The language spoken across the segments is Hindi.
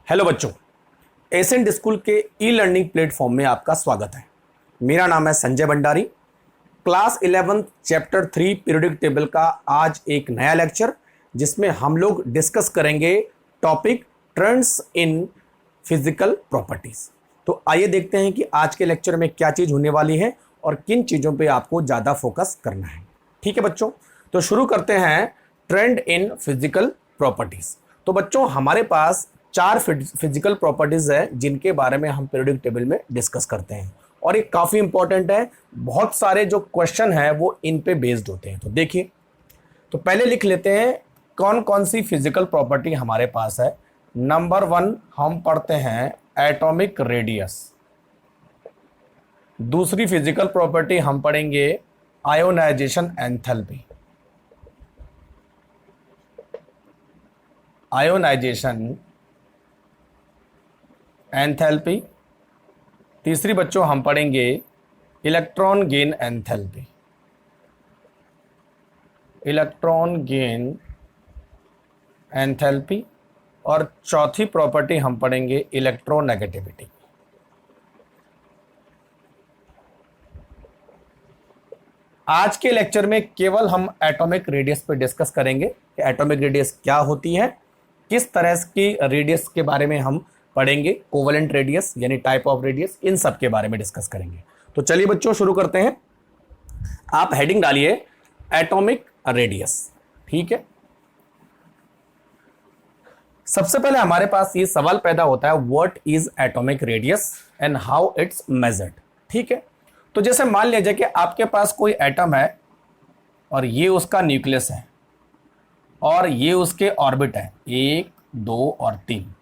हेलो बच्चों, एसेंट स्कूल के ई लर्निंग प्लेटफॉर्म में आपका स्वागत है। मेरा नाम है Sanjay Bhandari. Class 11 chapter 3 periodic table का आज एक नया लेक्चर, जिसमें हम लोग डिस्कस करेंगे topic trends in physical properties. तो आइए देखते हैं कि आज के लेक्चर में क्या चीज़ होने वाली है और किन चीज़ों पे आपको ज़्यादा फोकस करना है। ठीक है बच्चों, तो शुरू करते हैं ट्रेंड इन फिजिकल प्रॉपर्टीज। तो बच्चों, हमारे पास 4 फिजिकल प्रॉपर्टीज है जिनके बारे में हम पीरियोडिक टेबल में डिस्कस करते हैं और ये काफ़ी इंपॉर्टेंट है। बहुत सारे जो क्वेश्चन है वो इन पे बेस्ड होते हैं। तो देखिए, तो पहले लिख लेते हैं कौन कौन सी फिजिकल प्रॉपर्टी हमारे पास है। नंबर 1 हम पढ़ते हैं एटॉमिक रेडियस। दूसरी फिजिकल प्रॉपर्टी हम पढ़ेंगे आयोनाइजेशन एंथैल्पी। Ionisation enthalpy. तीसरी बच्चों हम पढ़ेंगे electron gain enthalpy. Electron gain enthalpy. और चौथी प्रॉपर्टी हम पढ़ेंगे इलेक्ट्रोनेगेटिविटी। आज के लेक्चर में केवल हम एटॉमिक रेडियस पे डिस्कस करेंगे कि एटॉमिक रेडियस क्या होती है, किस तरह की रेडियस के बारे में हम पढ़ेंगे, कोवेलेंट रेडियस यानी टाइप ऑफ रेडियस, इन सब के बारे में डिस्कस करेंगे। तो चलिए बच्चों शुरू करते हैं। आप हेडिंग डालिए एटॉमिक रेडियस। ठीक है, सबसे पहले हमारे पास ये सवाल पैदा होता है, what is atomic radius and how it's measured. ठीक है, तो जैसे मान लीजिए कि आपके पास कोई एटम है और ये उसका न्यूक्लियस है और ये उसके ऑर्बिट है 1, 2 और 3।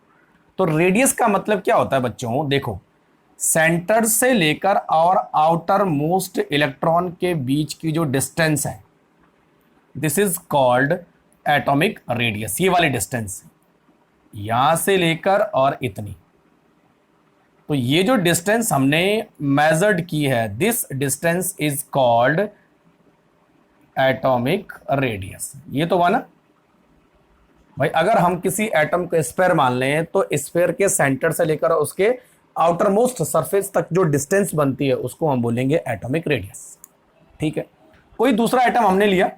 तो रेडियस का मतलब क्या होता है बच्चों? देखो, सेंटर से लेकर और आउटर मोस्ट इलेक्ट्रॉन के बीच की जो डिस्टेंस है, this is called atomic radius. ये वाली डिस्टेंस यहां से लेकर और इतनी, तो ये जो डिस्टेंस हमने मेजर्ड की है, this distance is called atomic radius. ये तो हुआ ना भाई। अगर हम किसी एटम को स्फीयर मान लें तो स्फीयर के सेंटर से लेकर उसके आउटर मोस्ट सरफेस तक जो डिस्टेंस बनती है उसको हम बोलेंगे एटॉमिक रेडियस। ठीक है, कोई दूसरा एटम हमने लिया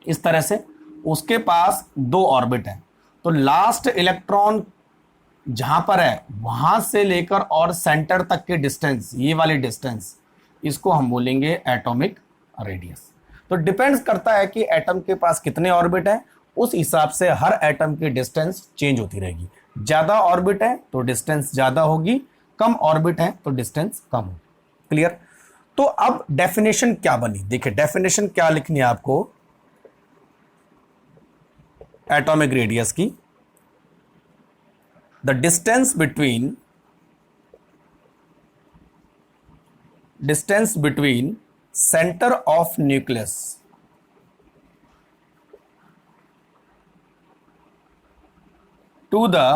इस तरह से, उसके पास 2 ऑर्बिट है, तो लास्ट इलेक्ट्रॉन जहां पर है वहां से लेकर और सेंटर तक के डिस्टेंस, ये वाली डिस्टेंस, इसको हम बोलेंगे एटॉमिक रेडियस। तो डिपेंड्स करता है कि एटम के पास कितने ऑर्बिट है, उस हिसाब से हर एटम की डिस्टेंस चेंज होती रहेगी। ज्यादा ऑर्बिट है तो डिस्टेंस ज्यादा होगी, कम ऑर्बिट है तो डिस्टेंस कम होगी। क्लियर? तो अब डेफिनेशन क्या बनी, देखिए डेफिनेशन क्या लिखनी है आपको एटॉमिक रेडियस की। The distance between centre of nucleus to the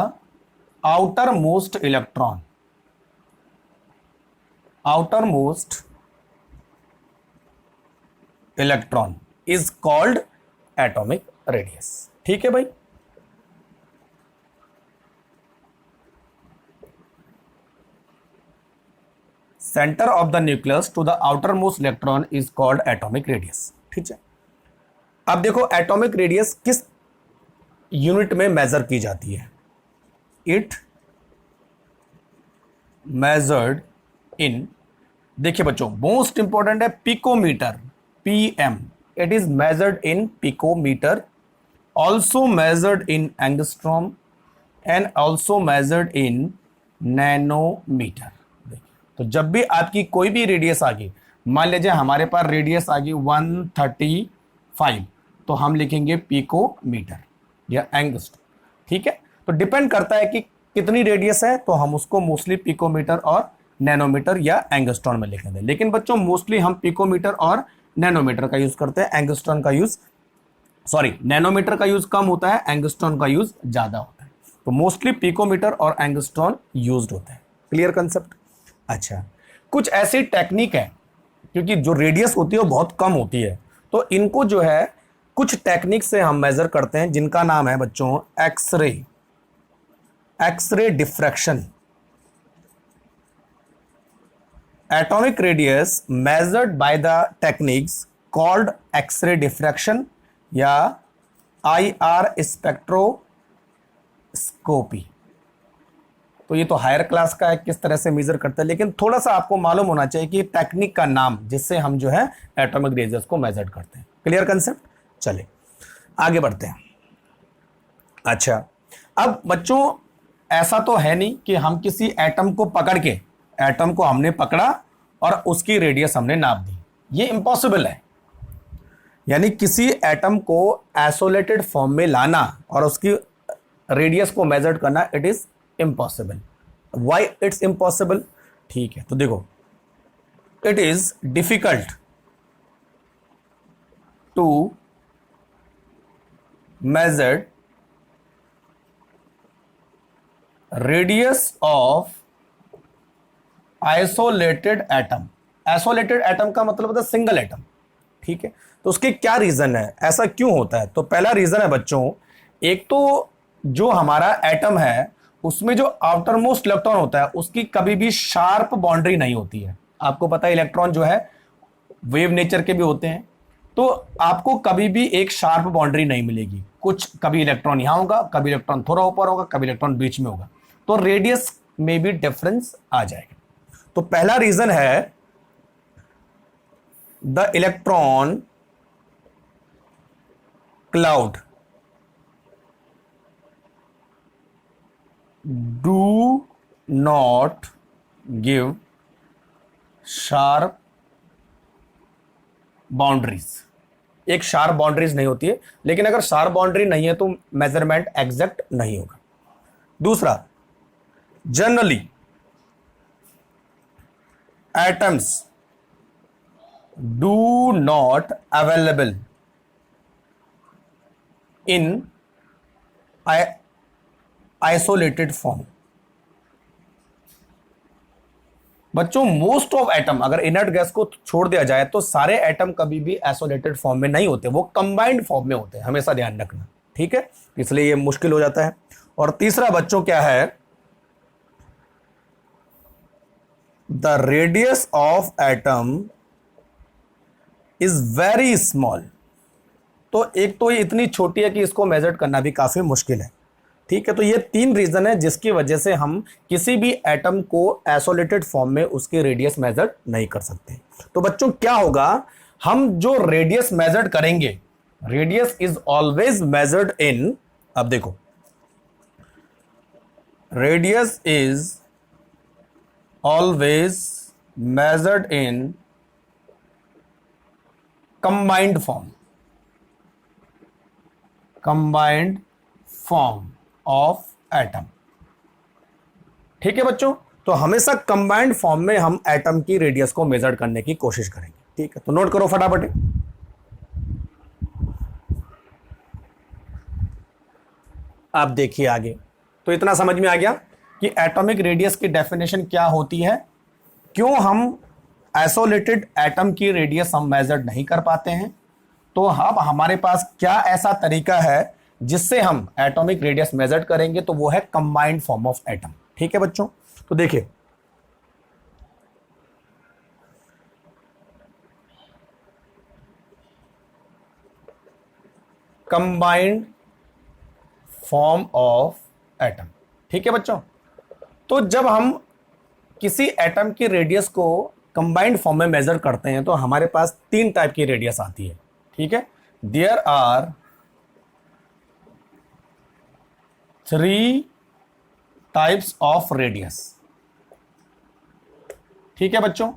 outermost electron is called atomic radius। ठीक है भाई। Center of the nucleus to the outermost electron is called atomic radius। ठीक है, अब देखो एटॉमिक रेडियस किस यूनिट में मेजर की जाती है। इट मेजर्ड इन, देखिए बच्चों मोस्ट इंपॉर्टेंट है picometre, PM. It is measured in picometre, also measured in angstrom and also measured in nanometre. तो जब भी आपकी कोई भी रेडियस आ गई, मान लीजिए हमारे पास रेडियस आ गई 135, तो हम लिखेंगे पिकोमीटर या एंगस्ट्रॉम। ठीक है, तो डिपेंड करता है कि कितनी रेडियस है, तो हम उसको मोस्टली पिकोमीटर और नैनोमीटर या एंगस्ट्रॉन में लिखेंगे। लेकिन बच्चों मोस्टली हम पिकोमीटर और नैनोमीटर का यूज करते हैं, एंगस्ट्रॉन का यूज, सॉरी नैनोमीटर का यूज कम होता है, एंगस्ट्रॉन का यूज ज्यादा होता है। तो मोस्टली पिकोमीटर और एंगस्ट्रॉन यूज्ड होते हैं। Clear concept? अच्छा, कुछ ऐसी टेक्निक है, क्योंकि जो रेडियस होती है वो बहुत कम होती है, तो इनको जो है कुछ टेक्निक से हम मेजर करते हैं, जिनका नाम है बच्चों X ray. X ray diffraction, atomic radius measured by the techniques called x-ray diffraction या IR स्पेक्ट्रोस्कोपी। तो ये तो हायर क्लास का है, किस तरह से मेजर करता है, लेकिन थोड़ा सा आपको मालूम होना चाहिए कि टेक्निक का नाम जिससे हम जो है एटॉमिक रेडियस को मेजर करते हैं। Clear concept? चले आगे बढ़ते हैं। अच्छा, अब बच्चों ऐसा तो है नहीं कि हम किसी एटम को पकड़ के, एटम को हमने पकड़ा और उसकी रेडियस हमने नाप दी, ये इम्पॉसिबल है। यानी किसी एटम को आइसोलेटेड फॉर्म में लाना और उसकी रेडियस को मेजर करना, it is impossible. Why it's impossible? ठीक है, तो देखो, it is difficult to measure radius of isolated atom. Isolated atom का मतलब होता है सिंगल एटम। ठीक है, तो उसके क्या रीजन है, ऐसा क्यों होता है? तो पहला रीजन है बच्चों, एक तो जो हमारा एटम है उसमें जो आउटर मोस्ट इलेक्ट्रॉन होता है उसकी कभी भी शार्प बाउंड्री नहीं होती है। आपको पता है इलेक्ट्रॉन जो है वेव नेचर के भी होते हैं, तो आपको कभी भी एक शार्प बाउंड्री नहीं मिलेगी। कुछ कभी इलेक्ट्रॉन यहां होगा, कभी इलेक्ट्रॉन थोड़ा ऊपर होगा, कभी इलेक्ट्रॉन बीच में होगा, तो रेडियस में भी डिफरेंस आ जाएगा। तो पहला रीजन है the electron cloud do not give sharp boundaries. एक शार्प बाउंड्रीज नहीं होती है, लेकिन अगर शार्प बाउंड्री नहीं है तो मेजरमेंट एग्जैक्ट नहीं होगा। दूसरा, generally atoms do not available in isolated form। बच्चों मोस्ट ऑफ एटम, अगर इनर्ट गैस को छोड़ दिया जाए तो सारे एटम कभी भी आइसोलेटेड फॉर्म में नहीं होते, वो कंबाइंड फॉर्म में होते हैं, हमेशा ध्यान रखना। ठीक है, इसलिए ये मुश्किल हो जाता है। और तीसरा बच्चों क्या है, the radius of atom is very small. तो एक तो ये इतनी छोटी है कि इसको मेजर करना भी काफी मुश्किल है। ठीक है, तो ये तीन रीजन है जिसकी वजह से हम किसी भी एटम को आइसोलेटेड फॉर्म में उसकी रेडियस मेजर नहीं कर सकते। तो बच्चों क्या होगा, हम जो रेडियस मेजर करेंगे, रेडियस इज ऑलवेज मेजर्ड इन, अब देखो, radius is always measured in combined form of atom। ठीक है बच्चों, तो हमेशा कंबाइंड फॉर्म में हम एटम की रेडियस को मेजर करने की कोशिश करेंगे। ठीक है, तो नोट करो फटाफट। आप देखिए आगे, तो इतना समझ में आ गया कि एटॉमिक रेडियस की डेफिनेशन क्या होती है, क्यों हम आइसोलेटेड एटम की रेडियस हम मेजर नहीं कर पाते हैं। तो अब हमारे पास क्या ऐसा तरीका है जिससे हम एटॉमिक रेडियस मेजर करेंगे, तो वो है कंबाइंड फॉर्म ऑफ एटम। ठीक है बच्चों, तो देखिए, कंबाइंड फॉर्म ऑफ एटम। ठीक है बच्चों, तो जब हम किसी एटम की रेडियस को कंबाइंड फॉर्म में मेजर करते हैं तो हमारे पास तीन टाइप की रेडियस आती है। ठीक है, there are 3 types of radius. ठीक है बच्चों,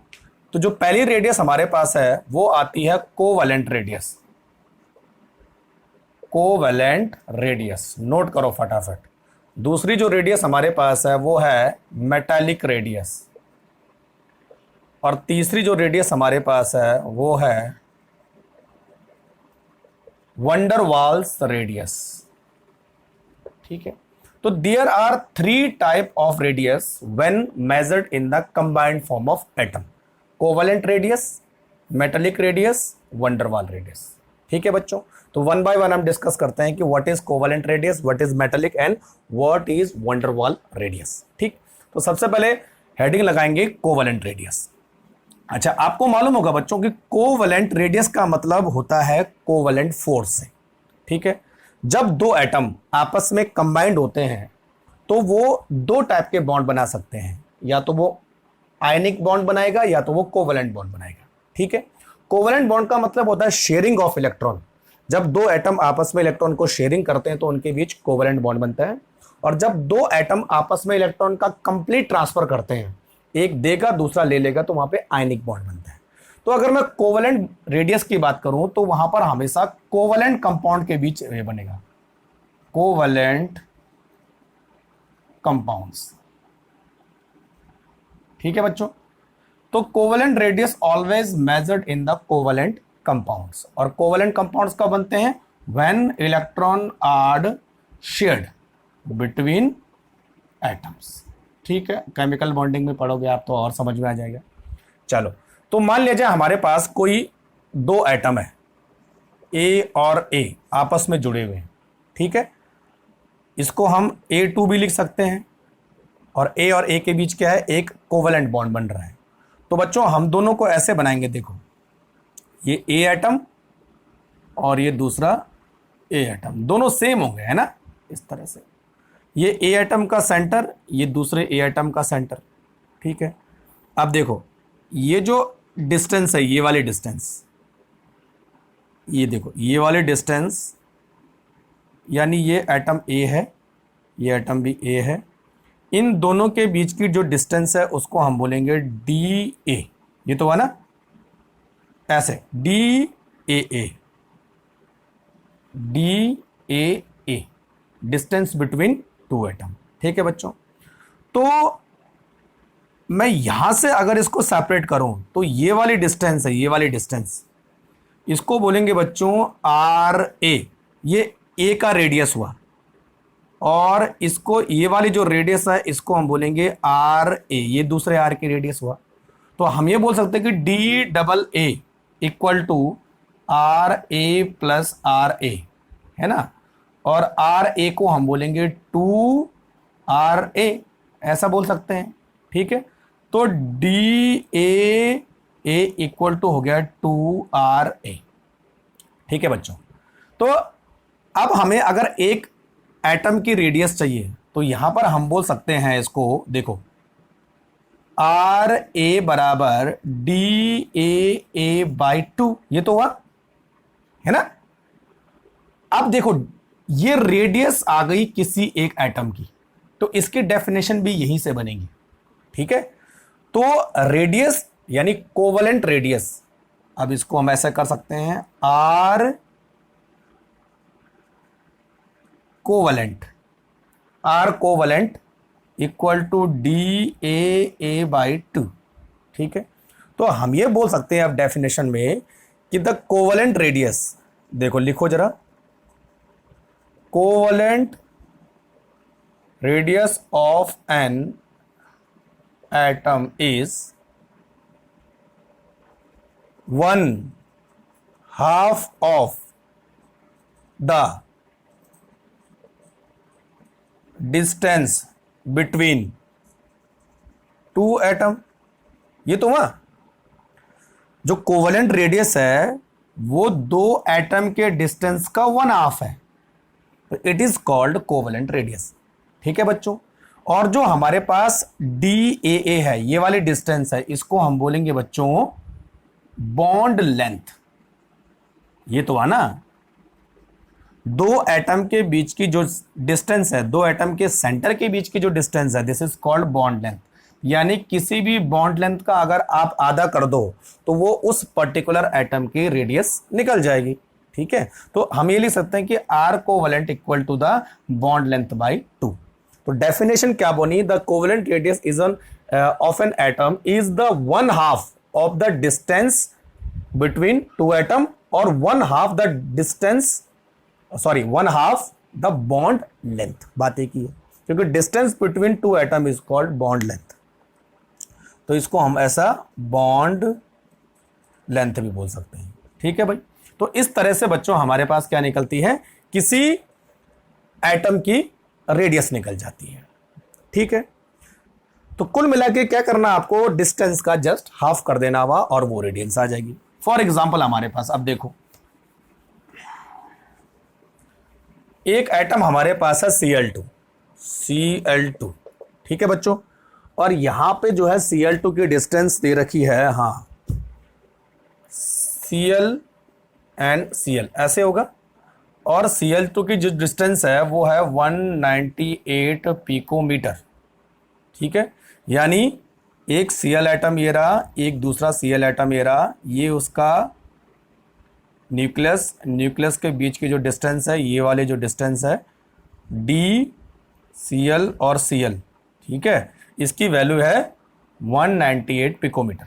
तो जो पहली रेडियस हमारे पास है वो आती है covalent radius. Covalent radius note करो फटाफट। दूसरी जो रेडियस हमारे पास है वो है मेटालिक रेडियस, और तीसरी जो रेडियस हमारे पास है वो है वंडर वाल्स रेडियस। ठीक है, तो there are 3 type of radius when measured in the combined form of atom, covalent radius, metallic radius, van der Waals radius. ठीक है बच्चों, तो वन बाय वन हम डिस्कस करते हैं कि what is covalent radius, what is metallic and what is van der Waals radius. ठीक, तो सबसे पहले हेडिंग लगाएंगे कोवेलेंट रेडियस। अच्छा, आपको मालूम होगा बच्चों कि कोवेलेंट रेडियस का मतलब होता है कोवेलेंट फोर्स से। ठीक है, जब दो एटम आपस में कंबाइंड होते हैं तो वो दो टाइप के बॉन्ड बना सकते हैं, या तो वो आयनिक बॉन्ड बनाएगा या तो वो कोवेलेंट बॉन्ड बनाएगा। ठीक है, कोवेलेंट बॉन्ड का मतलब होता है शेयरिंग ऑफ इलेक्ट्रॉन। जब दो एटम आपस में इलेक्ट्रॉन को शेयरिंग करते हैं तो उनके बीच कोवेलेंट बॉन्ड बनता है। और जब दो एटम आपस में इलेक्ट्रॉन का कंप्लीट ट्रांसफर करते हैं, एक देगा दूसरा ले लेगा, तो वहां पे आयनिक बॉन्ड बनता है। तो अगर मैं कोवेलेंट रेडियस की बात करूं तो वहां पर हमेशा कोवेलेंट कंपाउंड के बीच ये बनेगा, कोवेलेंट कंपाउंड्स। ठीक है बच्चों, तो covalent radius always measured in the covalent compounds. और कोवेलेंट कंपाउंड्स कब बनते हैं? When electron are shared between atoms. ठीक है, केमिकल बॉन्डिंग में पढ़ोगे आप तो और समझ में आ जाएगा। चलो, तो मान लीजिए हमारे पास कोई दो एटम है, ए और ए आपस में जुड़े हुए हैं। ठीक है, इसको हम A2 भी लिख सकते हैं, और ए के बीच क्या है? एक कोवेलेंट बॉन्ड बन रहा है। तो बच्चों हम दोनों को ऐसे बनाएंगे, देखो ये ए एटम और ये दूसरा ए एटम, दोनों सेम होंगे, है ना, इस तरह से। ये ए एटम का सेंटर, ये दूसरे ए एटम का सेंटर। ठीक है, अब देखो ये जो डिस्टेंस है, ये वाली डिस्टेंस, ये देखो ये वाले डिस्टेंस, यानी ये एटम ए है, ये एटम भी ए है, इन दोनों के बीच की जो डिस्टेंस है उसको हम बोलेंगे डी ए। ये तो हुआ ना, ऐसे D A, D A, distance between to atom. ठीक है बच्चों, तो मैं यहां से अगर इसको सेपरेट करूं तो ये वाली डिस्टेंस है, ये वाली डिस्टेंस, इसको बोलेंगे बच्चों आर ए। ये ए का रेडियस हुआ, और इसको ये वाली जो रेडियस है इसको हम बोलेंगे आर ए, ये दूसरे आर की रेडियस हुआ। तो हम ये बोल सकते हैं कि D double A equal to R A plus R A, है ना, और आर ए को हम बोलेंगे 2RA, ऐसा बोल सकते हैं। ठीक है, तो डी ए इक्वल टू हो गया 2RA। ठीक है बच्चों, तो अब हमें अगर एक एटम की रेडियस चाहिए तो यहां पर हम बोल सकते हैं इसको, देखो RA बराबर DA/2, ये तो हुआ, है ना। अब देखो ये रेडियस आ गई किसी एक एटम की, तो इसकी डेफिनेशन भी यहीं से बनेगी। ठीक है, तो रेडियस यानी कोवेलेंट रेडियस, अब इसको हम ऐसे कर सकते हैं R covalent equal to DA/2। ठीक है, तो हम ये बोल सकते हैं अब डेफिनेशन में कि द कोवेलेंट रेडियस, देखो लिखो जरा, covalent radius of an atom is 1/2 of the distance between 2 atom. ये तो हुआ, जो कोवेलेंट रेडियस है वो 2 एटम के डिस्टेंस का 1/2 है, तो it is called covalent radius. ठीक है बच्चों, और जो हमारे पास DAA है, ये वाली डिस्टेंस है, इसको हम बोलेंगे बच्चों बॉन्ड लेंथ। ये तो है ना, 2 एटम के बीच की जो डिस्टेंस है, 2 एटम के सेंटर के बीच की जो डिस्टेंस है, this is called bond length. यानी किसी भी बॉन्ड लेंथ का अगर आप आधा कर दो तो वो उस पर्टिकुलर एटम की रेडियस निकल जाएगी। ठीक है, तो हम ये लिख सकते हैं कि R covalent equal to the bond length by 2। तो डेफिनेशन क्या बनी? The covalent radius is of an atom is the 1/2 of the distance between 2 atom और 1/2 the distance, sorry 1/2 the bond length. बात एक ही है, क्योंकि distance between 2 atom is called bond length, तो इसको हम ऐसा बॉन्ड लेंथ भी बोल सकते हैं। ठीक है भाई, तो इस तरह से बच्चों हमारे पास क्या निकलती है, किसी एटम की रेडियस निकल जाती है। ठीक है, तो कुल मिला के क्या करना, आपको डिस्टेंस का जस्ट हाफ कर देना हुआ और वो रेडियंस आ जाएगी। फॉर एग्जाम्पल हमारे पास अब देखो, एक एटम हमारे पास है Cl2, ठीक है बच्चों, और यहां पे जो है Cl2 की डिस्टेंस दे रखी है, हाँ Cl एंड Cl ऐसे होगा, और Cl2 की जो डिस्टेंस है वो है 198 पिकोमीटर। ठीक है, यानी एक Cl एटम ये रहा, एक दूसरा Cl एटम ये रहा, ये उसका न्यूक्लियस के बीच की जो डिस्टेंस है, ये वाले जो डिस्टेंस है DCl और Cl, ठीक है, इसकी वैल्यू है 198 पिकोमीटर।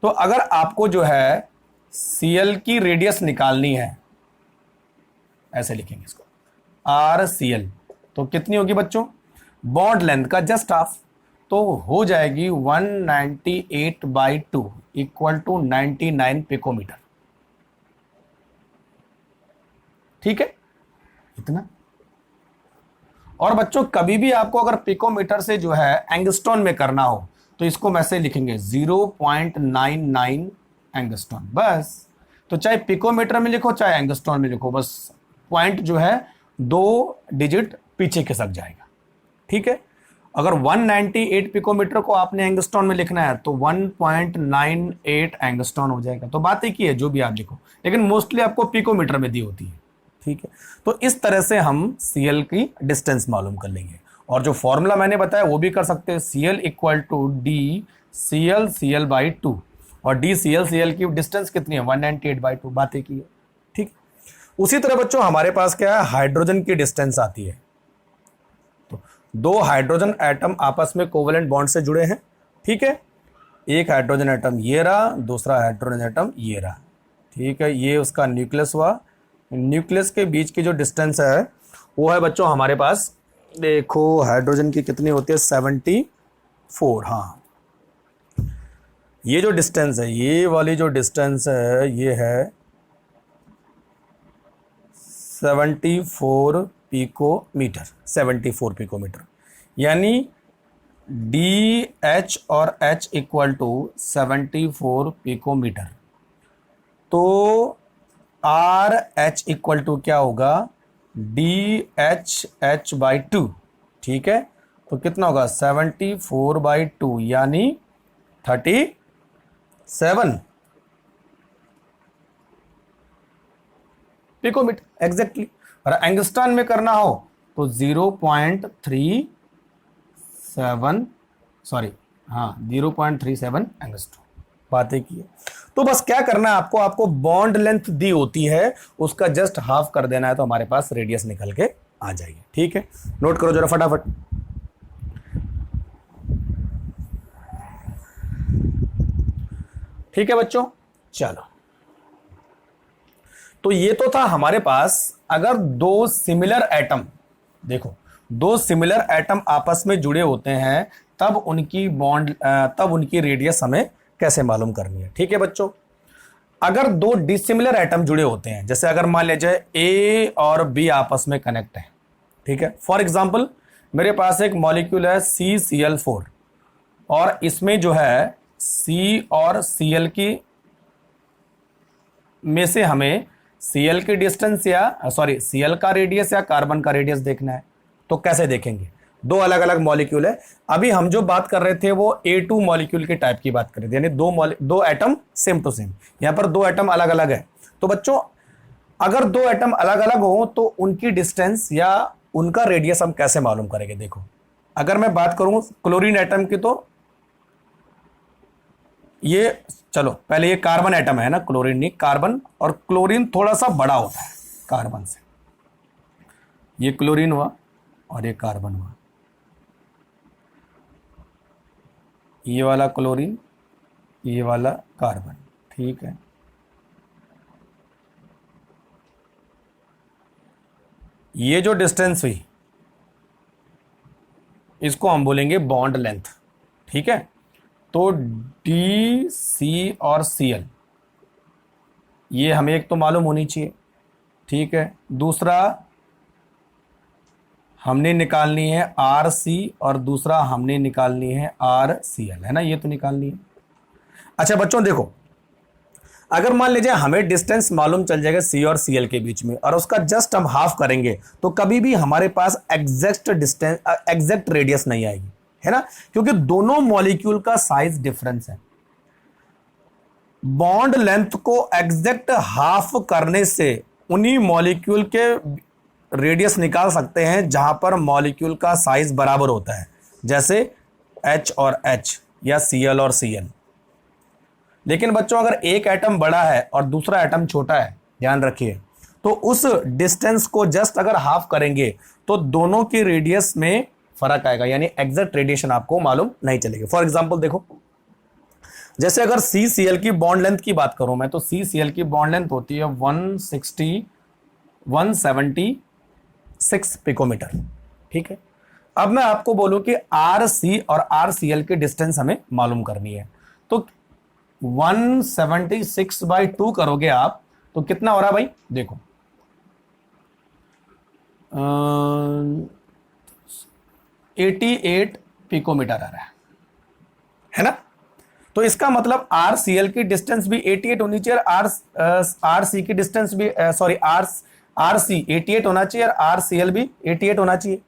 तो अगर आपको जो है Cl की रेडियस निकालनी है, ऐसे लिखेंगे इसको RCl, तो कितनी होगी बच्चों, बॉन्ड लेंथ का जस्ट हाफ, तो हो जाएगी 198/2 इक्वल टू 99 पिकोमीटर। ठीक है, इतना। और बच्चों कभी भी आपको अगर पिकोमीटर से जो है एंगस्ट्रॉन में करना हो तो इसको वैसे लिखेंगे 0.99 एंगस्ट्रॉन, बस। तो चाहे पिकोमीटर में लिखो चाहे एंगस्ट्रॉन में लिखो, बस पॉइंट जो है 2 डिजिट पीछे खिसक जाएगा। ठीक है, अगर 198 पिकोमीटर को आपने एंगस्ट्रॉन में लिखना है तो 1.98 एंगस्ट्रॉन हो जाएगा। तो बात एक ही है, जो भी आप लिखो, लेकिन मोस्टली आपको पिकोमीटर में दी होती है। ठीक है, तो इस तरह से हम Cl की डिस्टेंस मालूम कर लेंगे, और जो फॉर्मूला मैंने बताया वो भी कर सकते हैं, Cl इक्वल टू DCl/2, और DCl की डिस्टेंस कितनी है 198/2, बात एक ही है। ठीक, उसी तरह बच्चों हमारे पास क्या है, हाइड्रोजन की डिस्टेंस आती है। तो 2 हाइड्रोजन एटम आपस में कोवेलेंट बॉन्ड से जुड़े हैं। ठीक है, एक हाइड्रोजन एटम ये रहा, दूसरा हाइड्रोजन एटम ये रहा। ठीक है, ये उसका न्यूक्लियस हुआ, न्यूक्लियस के बीच की जो डिस्टेंस है वो है बच्चों हमारे पास, देखो हाइड्रोजन की कितनी होती है 74, हाँ ये जो डिस्टेंस है, ये वाली जो डिस्टेंस है ये है 74 पिकोमीटर, यानी DH और H इक्वल टू 74 पिकोमीटर। तो RH इक्वल टू क्या होगा, DHH/2। ठीक है, तो कितना होगा 74/2 यानी 37 पिकोमीटर एग्जैक्टली। और एंगस्ट्रॉन में करना हो तो 0.37 एंगस्ट्रॉन, बात एक ही है। तो बस क्या करना है आपको बॉन्ड लेंथ दी होती है, उसका जस्ट हाफ कर देना है, तो हमारे पास रेडियस निकल के आ जाएगी। ठीक है, नोट करो जरा फटाफट। ठीक है बच्चों, चलो, तो ये तो था हमारे पास, अगर 2 सिमिलर एटम, देखो 2 सिमिलर एटम आपस में जुड़े होते हैं तब उनकी रेडियस हमें कैसे मालूम करनी है। ठीक है बच्चों, अगर 2 डिसिमिलर एटम जुड़े होते हैं, जैसे अगर मान लीजिए A और B आपस में कनेक्ट है, ठीक है, फॉर एग्जांपल मेरे पास एक मॉलिक्यूल है CCl4, और इसमें जो है C और Cl की में से हमें Cl की डिस्टेंस Cl का रेडियस या कार्बन का रेडियस देखना है। तो कैसे देखेंगे, 2 अलग अलग मॉलिक्यूल है। अभी हम जो बात कर रहे थे वो A2 मॉलिक्यूल के टाइप की बात कर रहे थे, यानी 2 एटम सेम टू सेम, यहां पर 2 एटम अलग अलग है। तो बच्चों अगर 2 एटम अलग अलग हो तो उनकी डिस्टेंस या उनका रेडियस हम कैसे मालूम करेंगे। देखो अगर मैं बात करूं क्लोरीन एटम की, तो ये चलो पहले ये कार्बन एटम है ना, क्लोरीन नहीं, कार्बन, और क्लोरीन थोड़ा सा बड़ा होता है कार्बन से। ये क्लोरीन हुआ और ये कार्बन हुआ, ये वाला क्लोरीन, ये वाला कार्बन। ठीक है, ये जो डिस्टेंस हुई इसको हम बोलेंगे बॉन्ड लेंथ। ठीक है, तो डी सी और Cl, ये हमें एक तो मालूम होनी चाहिए, ठीक है। दूसरा हमने निकालनी है आर सी, और दूसरा हमने निकालनी है आर सी एल, है ना, ये तो निकालनी है। अच्छा बच्चों देखो, अगर मान लीजिए हमें डिस्टेंस मालूम चल जाएगा सी और सी एल के बीच में, और उसका जस्ट हम हाफ करेंगे, तो कभी भी हमारे पास एग्जैक्ट डिस्टेंस, एग्जैक्ट रेडियस नहीं आएगी, है ना, क्योंकि दोनों मॉलिक्यूल का साइज डिफरेंस है। बॉन्ड लेंथ को एग्जैक्ट हाफ करने से उन्हीं मॉलिक्यूल के रेडियस निकाल सकते हैं जहां पर मॉलिक्यूल का साइज बराबर होता है, जैसे H और H या Cl और Cl। लेकिन बच्चों अगर एक एटम बड़ा है और दूसरा एटम छोटा है, ध्यान रखिए, तो उस डिस्टेंस को जस्ट अगर हाफ करेंगे तो दोनों की रेडियस में फर्क आएगा, यानी एग्जैक्ट रेडिएशन आपको मालूम नहीं चलेगी। फॉर एग्जांपल देखो, जैसे अगर CCl की बॉन्ड लेंथ की बात करूं मैं, तो CCl की बॉन्ड लेंथ होती है 176 पिकोमीटर, ठीक है। अब मैं आपको बोलूं कि RC और RCl की डिस्टेंस हमें मालूम करनी है, तो 176/2 करोगे आप तो कितना हो रहा है भाई, देखो 88 पिकोमीटर आ रहा है ना। तो इसका मतलब RCl की डिस्टेंस भी 88 होनी चाहिए, और RC की डिस्टेंस भी RC 88 होना चाहिए और RCl भी 88 होना चाहिए।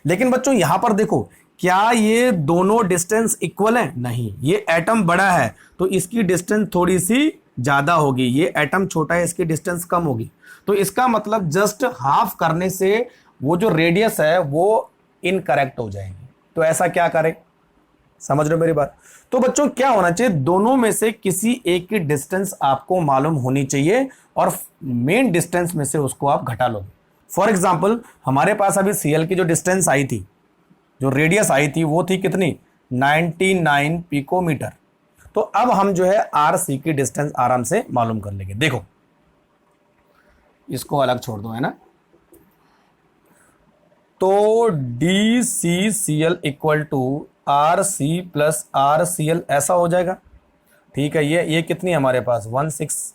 लेकिन बच्चों यहां पर देखो, क्या ये दोनों डिस्टेंस इक्वल है? नहीं, ये एटम बड़ा है तो इसकी डिस्टेंस थोड़ी सी ज्यादा होगी, ये एटम छोटा है इसकी डिस्टेंस कम होगी। तो इसका मतलब जस्ट हाफ करने से वो जो रेडियस है वो इनकरेक्ट हो जाएगी। तो ऐसा क्या करें, समझ रहे हो मेरी बात? तो बच्चों क्या होना चाहिए, दोनों में से किसी एक की डिस्टेंस आपको मालूम होनी चाहिए और मेन डिस्टेंस में से उसको आप घटा लोगे। फॉर एग्जाम्पल हमारे पास अभी Cl की जो डिस्टेंस आई थी, जो रेडियस आई थी, वो थी कितनी, 99 पिकोमीटर। तो अब हम जो है RC की डिस्टेंस आराम से मालूम कर लेंगे। देखो इसको अलग छोड़ दो, है ना, तो DCCl equal to RC plus RCl ऐसा हो जाएगा, ठीक है। ये कितनी हमारे पास 16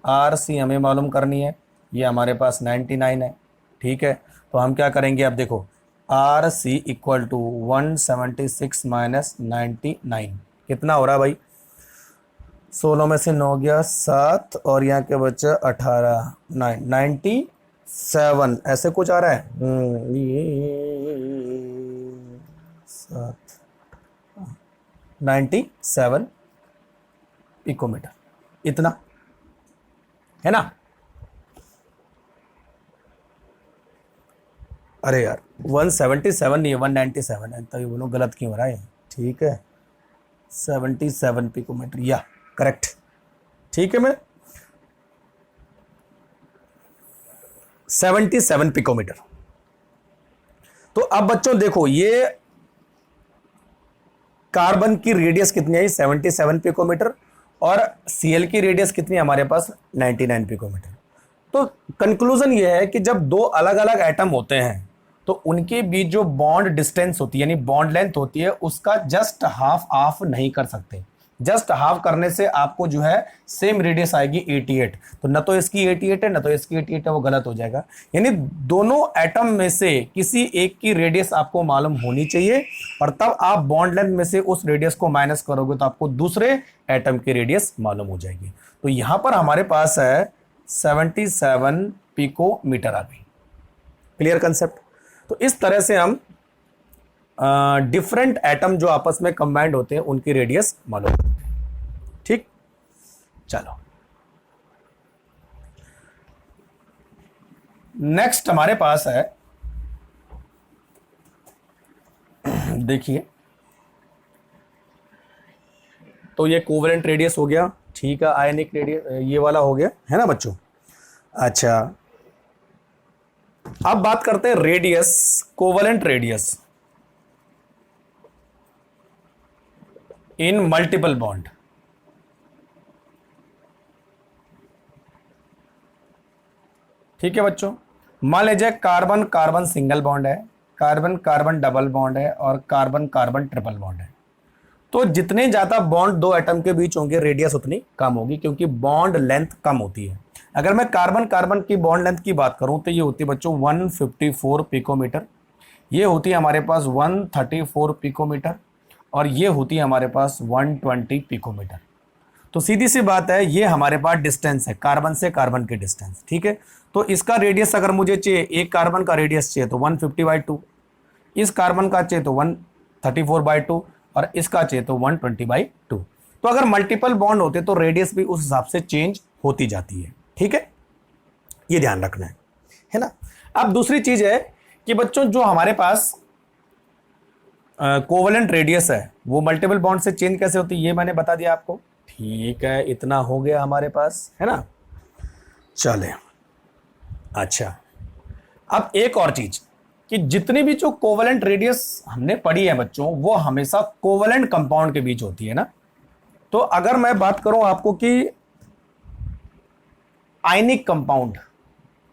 RC हमें मालूम करनी है, ये हमारे पास 99 है, ठीक है। तो हम क्या करेंगे, अब देखो RC इक्वल टू 176 माइनस 99 कितना हो रहा है भाई, 16 में से 9 गया 7 और यहाँ के बच्चे 18, 97 ऐसे कुछ आ रहा है। ये 7 97 पिकोमीटर, इतना है ना। अरे यार 177 नहीं है, 197 है, तभी बोलो गलत क्यों हो रहा है, ठीक है 77 पिकोमीटर, या करेक्ट, ठीक है। मैं 77 पिकोमीटर। तो अब बच्चों देखो, ये कार्बन की रेडियस कितनी आई 77 पिकोमीटर, और Cl की रेडियस कितनी हमारे पास 99 पिकोमीटर। तो कंक्लूजन ये है कि जब दो अलग अलग एटम होते हैं तो उनके बीच जो बॉन्ड डिस्टेंस होती है, यानी बॉन्ड लेंथ होती है, उसका जस्ट हाफ ऑफ नहीं कर सकते। जस्ट हाफ करने से आपको जो है सेम रेडियस आएगी 88, तो न तो इसकी 88 है न तो इसकी 88 है, वो गलत हो जाएगा। यानी दोनों एटम में से किसी एक की रेडियस आपको मालूम होनी चाहिए, और तब आप बॉन्ड लेंथ में से उस रेडियस को माइनस करोगे तो आपको दूसरे एटम की रेडियस मालूम हो जाएगी। तो यहां पर हमारे पास है 77 पिकोमीटर आ गई। Clear concept? तो इस तरह से हम डिफरेंट एटम जो आपस में कंबाइंड होते हैं उनकी रेडियस मालूम होती है, ठीक। चलो नेक्स्ट हमारे पास है, देखिए, तो ये कोवेलेंट रेडियस हो गया, ठीक है, आयनिक रेडियस ये वाला हो गया, है ना बच्चों। अच्छा अब बात करते हैं रेडियस, कोवेलेंट रेडियस इन मल्टीपल बॉन्ड। ठीक है बच्चों, मान लीजिए कार्बन कार्बन सिंगल बॉन्ड है, कार्बन कार्बन डबल बॉन्ड है, और कार्बन कार्बन ट्रिपल बॉन्ड है। तो जितने ज्यादा बॉन्ड दो एटम के बीच होंगे रेडियस उतनी कम होगी, क्योंकि बॉन्ड लेंथ कम होती है। अगर मैं कार्बन कार्बन की बॉन्ड लेंथ की बात करूं तो ये होती है बच्चों 154 पिकोमीटर, ये होती है हमारे पास 134 पिकोमीटर, और ये होती है हमारे पास 120 पिकोमीटर। तो सीधी सी बात है, ये हमारे पास डिस्टेंस है कार्बन से कार्बन की डिस्टेंस, ठीक है। तो इसका रेडियस अगर मुझे चाहिए, एक कार्बन का रेडियस चाहिए तो 150/2, इस कार्बन का चाहिए तो 134/2, और इसका चाहिए तो 120/2। तो अगर मल्टीपल बॉन्ड होते तो रेडियस भी उस हिसाब से चेंज होती जाती है, ठीक है, ये ध्यान रखना है ना। अब दूसरी चीज है कि बच्चों जो हमारे पास कोवलेंट रेडियस है वो मल्टीपल बॉन्ड से चेंज कैसे होती है, ये मैंने बता दिया आपको, ठीक है, इतना हो गया हमारे पास, है ना। चले, अच्छा, अब एक और चीज कि जितनी भी जो कोवलेंट रेडियस हमने पढ़ी है बच्चों, वो हमेशा कोवलेंट कंपाउंड के बीच होती है ना। तो अगर मैं बात करूं आपको कि आयनिक कंपाउंड,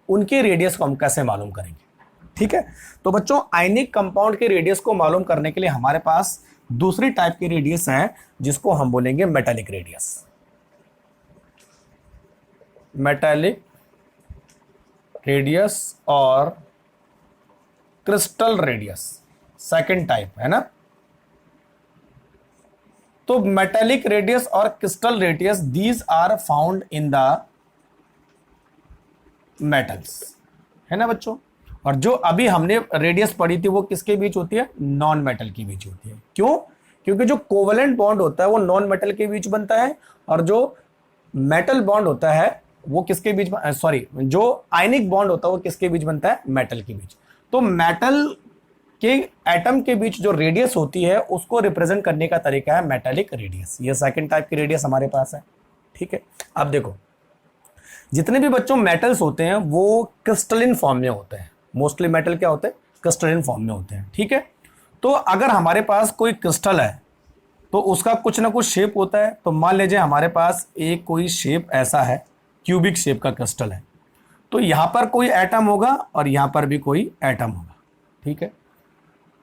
उनके रेडियस को हम कैसे मालूम करेंगे, ठीक है। तो बच्चों आयनिक कंपाउंड के रेडियस को मालूम करने के लिए हमारे पास दूसरी टाइप की रेडियस है, जिसको हम बोलेंगे मेटालिक रेडियस। मेटालिक रेडियस और क्रिस्टल रेडियस, सेकंड टाइप है ना। तो मेटालिक रेडियस और crystal radius, these are found in the metals, है ना बच्चों। और जो अभी हमने रेडियस पढ़ी थी वो किसके बीच होती है, नॉन मेटल के बीच होती है। क्यों, क्योंकि जो कोवलेंट बॉन्ड होता है वो नॉन मेटल के बीच बनता है, और जो मेटल बॉन्ड होता है वो किसके बीच, सॉरी, जो आयनिक बॉन्ड होता है वो किसके बीच बनता है, मेटल के बीच। तो मेटल के एटम के बीच जो रेडियस होती है उसको रिप्रेजेंट करने का तरीका है मेटालिक रेडियस। ये सेकंड टाइप की रेडियस हमारे पास है, ठीक है। अब देखो, जितने भी बच्चों मेटल्स होते हैं वो क्रिस्टलिन फॉर्म में होते हैं, मोस्टली मेटल क्या होते हैं, क्रिस्टलिन फॉर्म में होते हैं, ठीक है। तो अगर हमारे पास कोई क्रिस्टल है तो उसका कुछ ना कुछ शेप होता है। तो मान लीजिए हमारे पास एक कोई शेप ऐसा है, क्यूबिक शेप का क्रिस्टल है, तो यहां पर कोई एटम होगा और यहां पर भी कोई एटम होगा, ठीक है।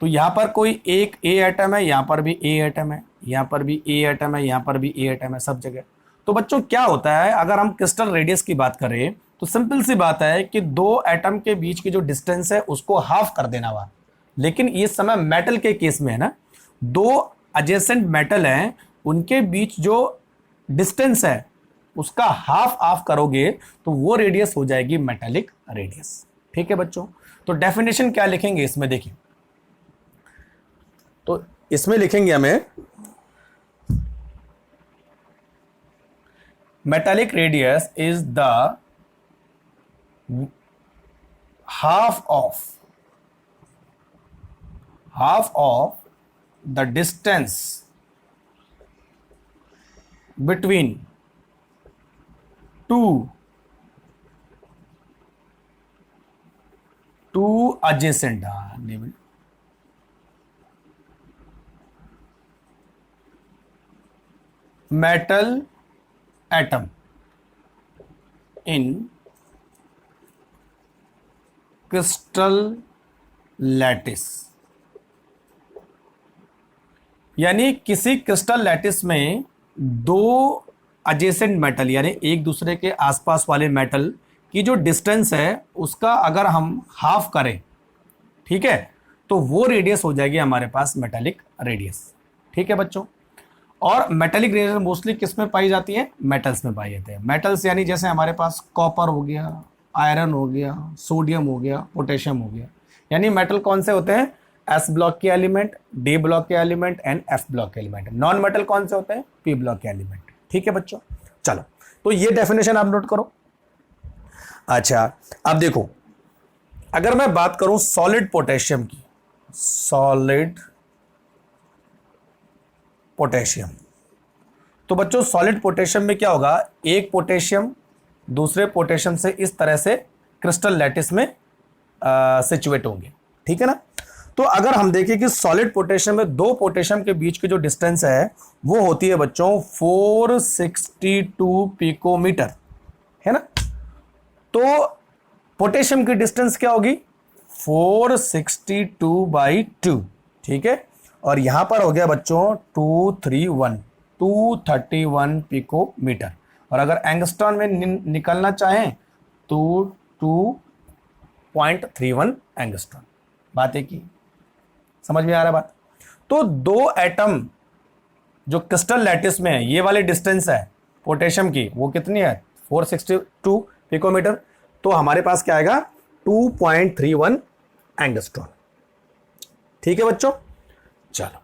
तो यहां पर कोई एक ए एटम है, यहां पर भी ए एटम है, यहां पर भी ए एटम है, यहां पर भी ए एटम है, सब जगह। तो बच्चों क्या होता है, अगर हम क्रिस्टल रेडियस की बात करें तो सिंपल सी बात है कि दो एटम के बीच की जो डिस्टेंस है उसको हाफ कर देना हुआ। लेकिन इस समय मेटल के केस में है ना, दो एडजेसेंट मेटल हैं, उनके बीच जो डिस्टेंस है उसका हाफ ऑफ करोगे तो वो रेडियस हो जाएगी मेटालिक रेडियस, ठीक है बच्चों। तो डेफिनेशन क्या लिखेंगे इसमें, देखिए, तो इसमें लिखेंगे हमें metallic radius is the half of the distance between to adjacent metal atom in crystal lattice। यानी किसी क्रिस्टल लैटिस में दो एडजेसेंट मेटल, यानी एक दूसरे के आसपास वाले मेटल की जो डिस्टेंस है उसका अगर हम हाफ करें, ठीक है, तो वो रेडियस हो जाएगी हमारे पास मेटालिक रेडियस, ठीक है बच्चों। और मेटालिक रेडियस मोस्टली किस में पाई जाती है, मेटल्स में पाई जाती है। मेटल्स यानी जैसे हमारे पास कॉपर हो गया, आयरन हो गया, सोडियम हो गया, पोटेशियम हो गया। यानी मेटल कौन से होते हैं, एस ब्लॉक के एलिमेंट, डी ब्लॉक के एलिमेंट एंड एफ ब्लॉक के एलिमेंट। नॉन मेटल कौन से होते हैं, पी ब्लॉक के एलिमेंट, ठीक है बच्चों। चलो, तो ये डेफिनेशन आप नोट करो। अच्छा, अब देखो, अगर मैं बात करूं सॉलिड पोटेशियम की, सॉलिड पोटेशियम, तो बच्चों सॉलिड पोटेशियम में क्या होगा, एक पोटेशियम दूसरे पोटेशियम से इस तरह से क्रिस्टल लैटिस में सिचुएट होंगे, ठीक है ना। तो अगर हम देखें कि सॉलिड पोटेशियम में दो पोटेशियम के बीच की जो डिस्टेंस है वो होती है बच्चों 462 पिकोमीटर, है ना। तो पोटेशियम की डिस्टेंस क्या होगी, 462/2, ठीक है। और यहां पर हो गया बच्चों 231 पिकोमीटर। और अगर एंगस्ट्रॉन में निकलना चाहें तो 2.31 एंगस्ट्रॉन। बात एक ही, समझ में आ रहा है बात? तो दो एटम जो क्रिस्टल लैटिस में है, ये वाली डिस्टेंस है पोटेशियम की, वो कितनी है? 462 पिकोमीटर। तो हमारे पास क्या आएगा? 2.31 एंगस्ट्रॉन। ठीक है बच्चों, चलो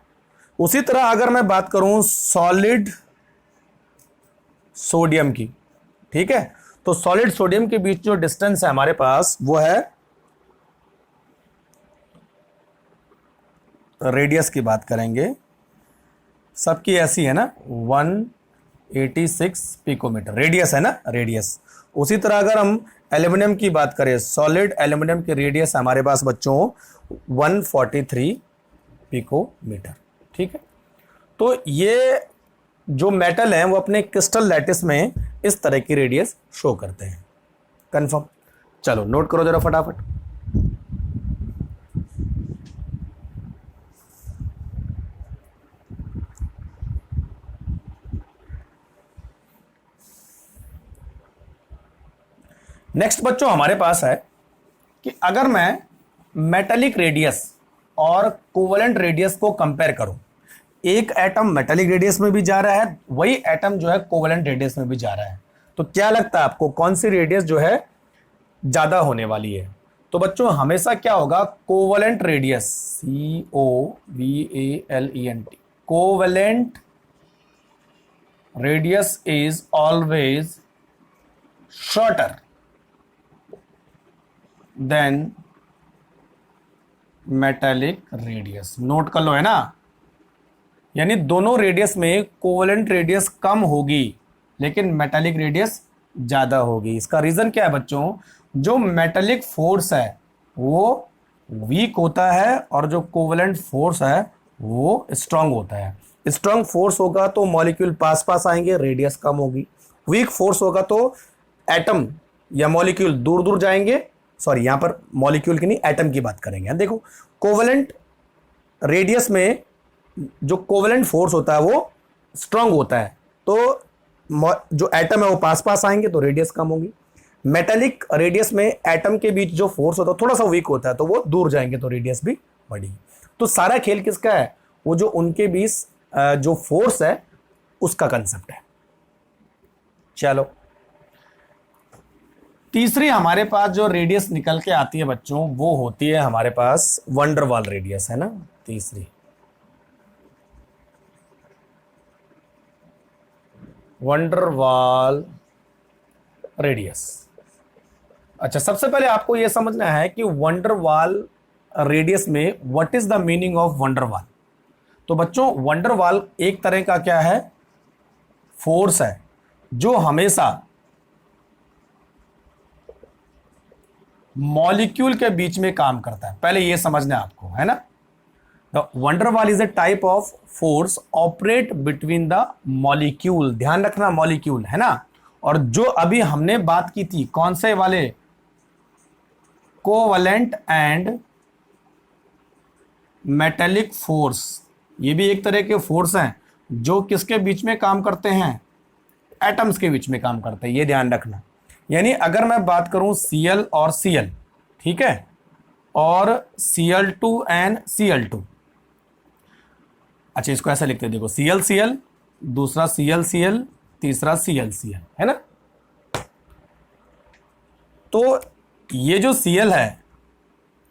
उसी तरह अगर मैं बात करूं सॉलिड सोडियम की, ठीक है, तो सॉलिड सोडियम के बीच जो डिस्टेंस है हमारे पास वो है, रेडियस की बात करेंगे, सबकी ऐसी है ना, 186 पिकोमीटर रेडियस है ना, रेडियस। उसी तरह अगर हम एल्यूमिनियम की बात करें, सॉलिड एल्यूमिनियम की रेडियस हमारे पास बच्चों 143 पिकोमीटर। ठीक है, तो ये जो मेटल है वो अपने क्रिस्टल लैटिस में इस तरह की रेडियस शो करते हैं। कंफर्म? चलो नोट करो जरा फटाफट। नेक्स्ट बच्चों हमारे पास है कि अगर मैं मेटालिक रेडियस और कोवेलेंट रेडियस को कंपेयर करूं, एक एटम मेटालिक रेडियस में भी जा रहा है, वही एटम जो है कोवेलेंट रेडियस में भी जा रहा है, तो क्या लगता है आपको कौन सी रेडियस जो है ज्यादा होने वाली है? तो बच्चों हमेशा क्या होगा, covalent radius, COVALENT, covalent radius is always shorter than metallic radius. Note कर लो, है ना, यानी दोनों रेडियस में कोवेलेंट रेडियस कम होगी लेकिन मेटालिक रेडियस ज्यादा होगी। इसका रीजन क्या है बच्चों? जो मेटालिक फोर्स है वो वीक होता है और जो कोवेलेंट फोर्स है वो स्ट्रांग होता है। स्ट्रांग फोर्स होगा तो मॉलिक्यूल पास पास आएंगे, रेडियस कम होगी। वीक फोर्स होगा तो एटम या मॉलिक्यूल दूर दूर जाएंगे। सॉरी, यहां पर मॉलिक्यूल की नहीं, एटम की बात करेंगे। देखो कोवेलेंट रेडियस में जो कोवेलेंट फोर्स होता है वो स्ट्रांग होता है, तो जो एटम है वो पास पास आएंगे तो रेडियस कम होगी। मेटालिक रेडियस में एटम के बीच जो फोर्स होता है थोड़ा सा वीक होता है, तो वो दूर जाएंगे तो रेडियस भी बढ़ेगी। तो सारा खेल किसका है? वो जो उनके बीच जो फोर्स है उसका कंसेप्ट है। चलो तीसरी हमारे पास जो रेडियस निकल के आती है बच्चों वो होती है हमारे पास वंडरवाल रेडियस, है ना, तीसरी वंडरवाल रेडियस। अच्छा, सबसे पहले आपको यह समझना है कि वंडरवाल रेडियस में what is the meaning of van der Waals. तो बच्चों वंडरवाल एक तरह का क्या है, फोर्स है जो हमेशा मॉलिक्यूल के बीच में काम करता है। पहले यह समझना है आपको, है ना। The van der Waals is a type of force operate between the molecule. ध्यान रखना, मॉलिक्यूल, है ना। और जो अभी हमने बात की थी कौन से वाले, कोवेलेंट एंड मेटेलिक फोर्स, ये भी एक तरह के फोर्स हैं जो किसके बीच में काम करते हैं, एटम्स के बीच में काम करते हैं, ये ध्यान रखना। यानी अगर मैं बात करूं Cl और Cl, ठीक है, और Cl2 एंड Cl2, अच्छा इसको ऐसा लिखते हैं, देखो Cl Cl, दूसरा Cl Cl, तीसरा Cl Cl, है ना। तो ये जो Cl है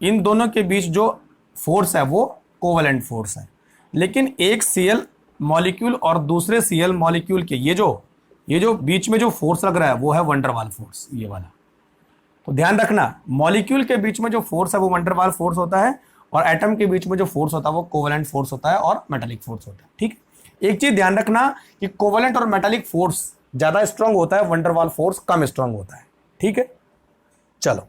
इन दोनों के बीच जो फोर्स है वो कोवेलेंट फोर्स है, लेकिन एक Cl मॉलिक्यूल और दूसरे Cl मॉलिक्यूल के ये जो बीच में जो फोर्स लग रहा है वो है वंडरवाल फोर्स, ये वाला। तो ध्यान रखना, मॉलिक्यूल के बीच में जो फोर्स है वो वंडरवाल फोर्स होता है और एटम के बीच में जो फोर्स होता है वो कोवेलेंट फोर्स होता है और मेटालिक फोर्स होता है। ठीक, एक चीज ध्यान रखना कि कोवेलेंट और मेटालिक फोर्स ज्यादा स्ट्रांग होता है, वंडरवाल फोर्स कम स्ट्रांग होता है। ठीक है, चलो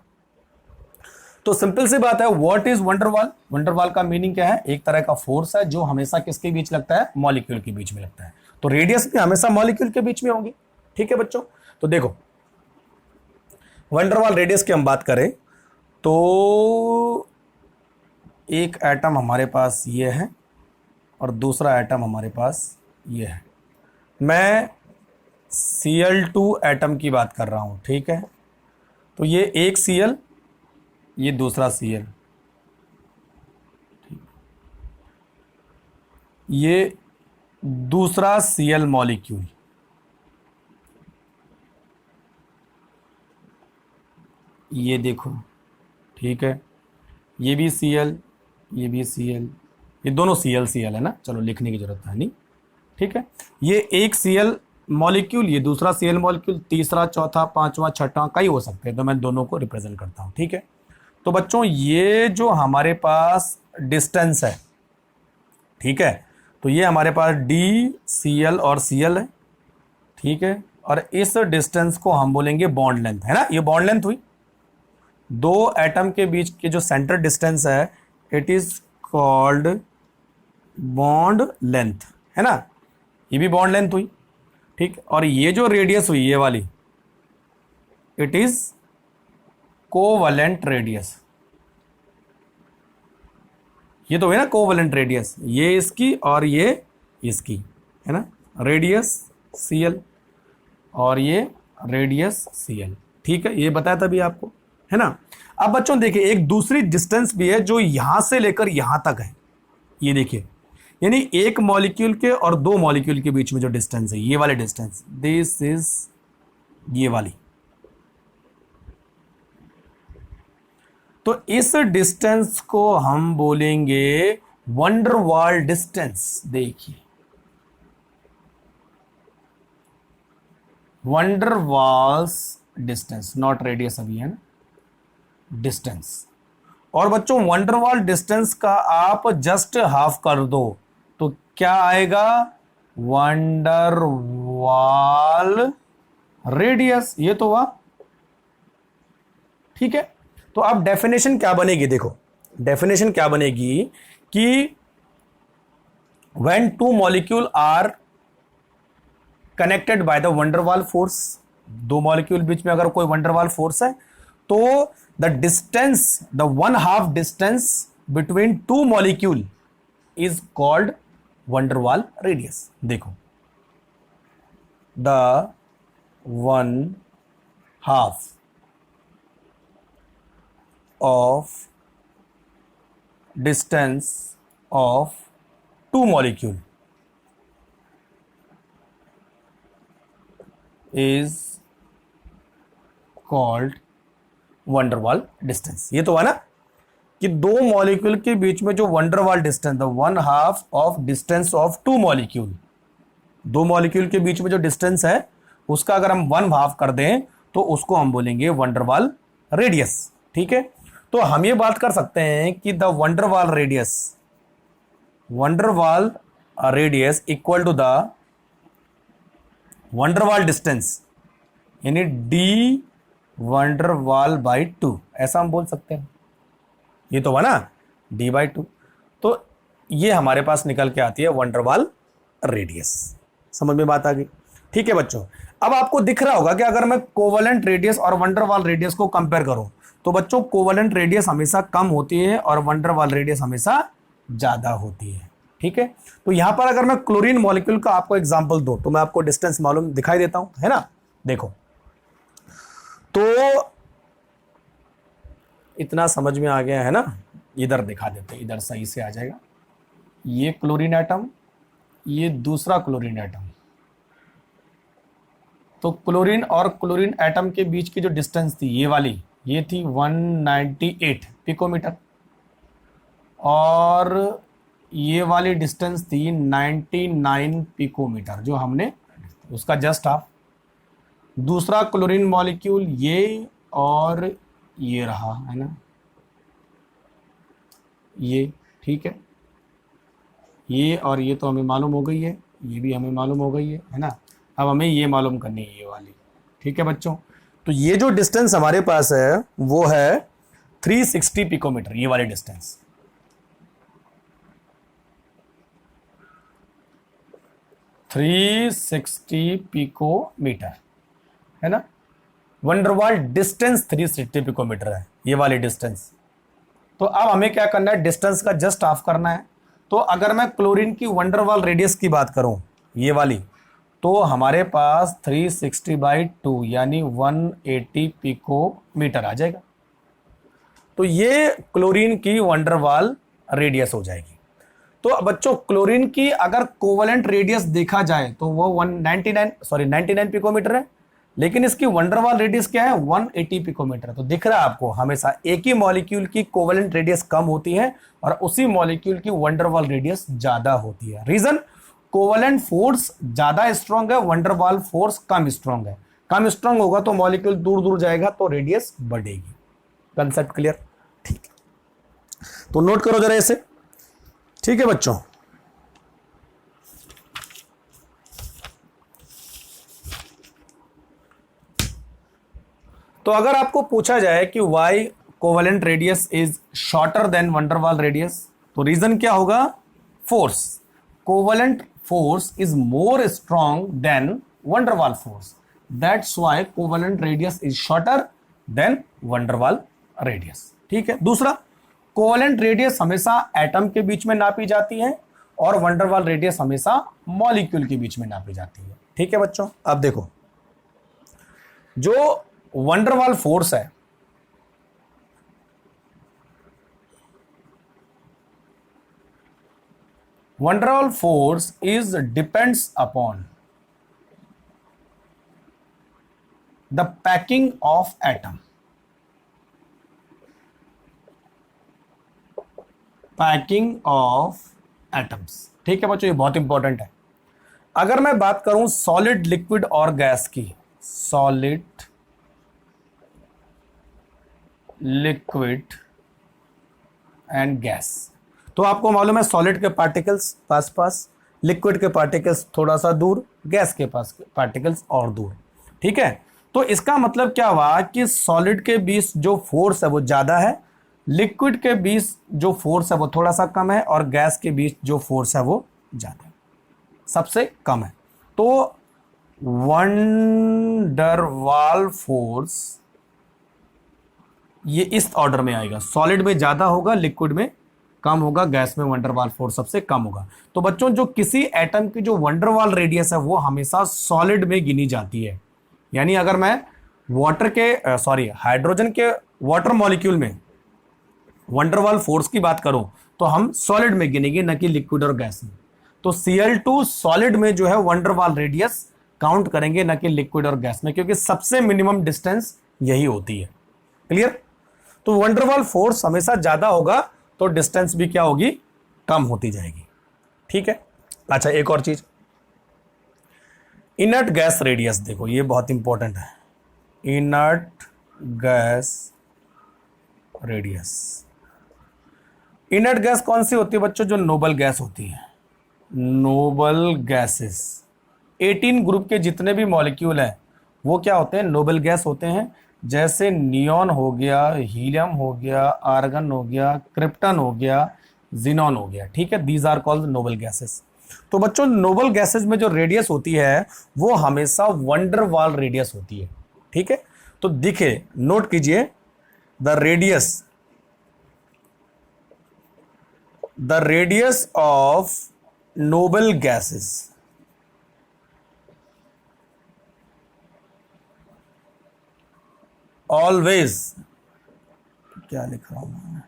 तो सिंपल सी बात है, व्हाट इज वंडरवाल। वंडरवाल का मीनिंग क्या है, एक तरह का फोर्स है जो हमेशा किसके बीच लगता है, मॉलिक्यूल के बीच में लगता है। तो रेडियस भी हमेशा मॉलिक्यूल के बीच में होगी। ठीक है बच्चों, तो देखो वंडरवाल रेडियस की हम बात करें तो एक एटम हमारे पास ये है, और दूसरा एटम हमारे पास ये है। मैं Cl2 एटम की बात कर रहा हूँ, ठीक है। तो ये एक Cl, ये दूसरा Cl, ये दूसरा Cl मॉलिक्यूल, ये देखो, ठीक है। ये भी Cl, ये भी Cl, ये दोनों Cl है ना, चलो लिखने की जरूरत है नहीं, ठीक है। ये एक Cl मॉलिक्यूल, ये दूसरा Cl मॉलिक्यूल, तीसरा, चौथा, पांचवा, छठा कई हो सकते हैं, तो मैं दोनों को रिप्रेजेंट करता हूं, ठीक है। तो बच्चों ये जो हमारे पास डिस्टेंस है, ठीक है, तो ये हमारे पास DCl और Cl है, ठीक है। और इस डिस्टेंस को हम बोलेंगे बॉन्ड लेंथ, है ना, ये बॉन्ड लेंथ हुई। दो एटम के बीच के जो सेंटर डिस्टेंस है, it is called bond length, है ना, ये भी बॉन्ड लेंथ हुई, ठीक। और ये जो रेडियस हुई ये वाली, इट इज कोवलेंट रेडियस, ये तो हुई ना कोवलेंट रेडियस, ये इसकी और ये इसकी, है ना, रेडियस Cl और ये रेडियस Cl, ठीक है, ये बताया तभी आपको, है ना। अब बच्चों देखिए एक दूसरी डिस्टेंस भी है जो यहां से लेकर यहां तक है, ये देखिए, यानी एक मॉलिक्यूल के और दो मॉलिक्यूल के बीच में जो डिस्टेंस है, ये वाले डिस्टेंस, दिस इज ये वाली। तो इस डिस्टेंस को हम बोलेंगे वंडरवाल डिस्टेंस। देखिए वंडरवाल्स डिस्टेंस, नॉट रेडियस अभी, है ना, डिस्टेंस। और बच्चों वंडरवाल डिस्टेंस का आप जस्ट हाफ कर दो तो क्या आएगा, वंडरवाल रेडियस, ये तो हुआ, ठीक है। तो अब डेफिनेशन क्या बनेगी, देखो डेफिनेशन क्या बनेगी कि when two molecule are connected by the van der Waals force, दो मॉलिक्यूल बीच में अगर कोई वंडरवाल फोर्स है, तो the distance, the one half distance between two molecule is called van der Waals radius. देखो the one half of distance of two molecule is called van der Waals distance. ये तो है ना कि दो मॉलिक्यूल के बीच में जो van der Waals distance, the one half of distance of two molecule, दो मॉलिक्यूल के बीच में जो डिस्टेंस है उसका अगर हम वन हाफ कर दें तो उसको हम बोलेंगे वंडरवाल रेडियस, ठीक है। तो हम ये बात कर सकते हैं कि the van der Waals radius equal to the van der Waals distance, यानी डी वंडरवाल बाई 2, ऐसा हम बोल सकते हैं। ये तो हुआ ना d/2, तो ये हमारे पास निकल के आती है वंडरवाल रेडियस। समझ में बात आ गई, ठीक है बच्चों। अब आपको दिख रहा होगा कि अगर मैं कोवलेंट रेडियस और वंडरवाल रेडियस को कंपेयर करूं तो बच्चों कोवलेंट रेडियस हमेशा कम होती है और वंडरवाल रेडियस हमेशा ज्यादा होती है, ठीक है। तो यहां पर अगर मैं क्लोरीन मॉलिक्यूल का आपको एग्जांपल दूं तो मैं आपको डिस्टेंस मालूम दिखाई देता हूं, है ना। देखो तो इतना समझ में आ गया है ना, इधर दिखा देते हैं, इधर सही से आ जाएगा। ये क्लोरीन एटम, ये दूसरा क्लोरीन एटम, तो क्लोरीन और क्लोरीन एटम के बीच की जो डिस्टेंस थी ये वाली, ये थी 198 पिकोमीटर, और ये वाली डिस्टेंस थी 99 पिकोमीटर, जो हमने उसका जस्ट हाफ। दूसरा क्लोरीन मॉलिक्यूल ये और ये रहा, है ना, ये, ठीक है। ये और ये तो हमें मालूम हो गई है, ये भी हमें मालूम हो गई है ना। अब हमें ये मालूम करनी है, ये वाली, ठीक है बच्चों। तो ये जो डिस्टेंस हमारे पास है वो है 360 पिकोमीटर, ये वाली डिस्टेंस। पिकोमीटर, है ना। वंडरवाल डिस्टेंस 360 पिकोमीटर है, ये वाली डिस्टेंस। तो अब हमें क्या करना है, डिस्टेंस का जस्ट हाफ करना है। तो अगर मैं क्लोरीन की वंडरवाल रेडियस की बात करूं, ये वाली, तो हमारे पास 360/2 यानी 180 पिकोमीटर आ जाएगा। तो ये क्लोरीन की वंडरवाल रेडियस हो जाएगी। तो बच्चों क्लोरीन की अगर कोवलेंट रेडियस देखा जाए तो वो 99 पिकोमीटर है, लेकिन इसकी वंडरवाल रेडियस क्या है, 180 पिकोमीटर। तो दिख रहा है आपको, हमेशा एक ही मॉलिक्यूल की कोवलेंट रेडियस कम होती है और उसी मॉलिक्यूल की वंडरवाल रेडियस ज्यादा होती है। रीजन, कोवलेंट फोर्स ज्यादा स्ट्रांग है, वंडरवाल फोर्स कम स्ट्रांग है। कम स्ट्रांग होगा तो मॉलिक्यूल दूर दूर जाएगा तो रेडियस बढ़ेगी। Concept clear? ठीक, तो नोट करो जरा इसे। ठीक है बच्चों, तो अगर आपको पूछा जाए कि why covalent radius is shorter than van der Waals radius, तो रीजन क्या होगा, force. Covalent force is more strong than van der Waals force, that's why covalent radius is shorter than van der Waals radius. ठीक है। दूसरा, कोवलेंट रेडियस हमेशा एटम के बीच में नापी जाती है और वंडरवाल रेडियस हमेशा मॉलिक्यूल के बीच में नापी जाती है। ठीक है बच्चों, अब देखो, जो वंडरवाल फोर्स है, van der Waals force is depends upon the packing of atom. Packing of atoms. ठीक है बच्चों, ये बहुत इंपॉर्टेंट है। अगर मैं बात करूं सॉलिड, लिक्विड और गैस की, सॉलिड, लिक्विड एंड गैस, तो आपको मालूम है सॉलिड के पार्टिकल्स पास पास, लिक्विड के पार्टिकल्स थोड़ा सा दूर, गैस के पास पार्टिकल्स और दूर। ठीक है। तो इसका मतलब क्या हुआ कि सॉलिड के बीच जो फोर्स है वो ज्यादा है, लिक्विड के बीच जो फोर्स है वो थोड़ा सा कम है, और गैस के बीच जो फोर्स है वो ज्यादा है, सबसे कम है। तो वंडरवाल फोर्स ये इस ऑर्डर में आएगा, सॉलिड में ज्यादा होगा, लिक्विड में कम होगा, गैस में वंडरवाल फोर्स सबसे कम होगा। तो बच्चों जो किसी एटम की जो वंडरवाल रेडियस है वो हमेशा सॉलिड में गिनी जाती है। यानी अगर मैं हाइड्रोजन के वाटर मॉलिक्यूल में वंडरवाल फोर्स की बात करूं तो हम सॉलिड में गिनेंगे, न कि लिक्विड और गैस में। तो Cl2 सॉलिड में जो है वंडरवाल रेडियस काउंट करेंगे, न कि लिक्विड और गैस में, क्योंकि सबसे मिनिमम डिस्टेंस यही होती है। क्लियर? तो वंडरवाल फोर्स हमेशा ज्यादा होगा तो डिस्टेंस भी क्या होगी, कम होती जाएगी। ठीक है। अच्छा, एक और चीज, इनर्ट गैस रेडियस देखो, ये बहुत इंपॉर्टेंट है। Inert gas radius, inert gas कौन सी होती है बच्चों, जो नोबल गैस होती है, नोबल गैसेस। 18 ग्रुप के जितने भी मॉलिक्यूल हैं वो क्या होते हैं, नोबल गैस होते हैं। जैसे नियॉन हो गया, हीलियम हो गया, आर्गन हो गया, क्रिप्टन हो गया, जिनॉन हो गया। ठीक है, these are called noble gases. तो बच्चों नोबल गैसेस में जो रेडियस होती है वो हमेशा वंडरवाल रेडियस होती है। ठीक है, तो दिखे, नोट कीजिए, the radius of noble gases always, क्या लिख रहा हूं मैं,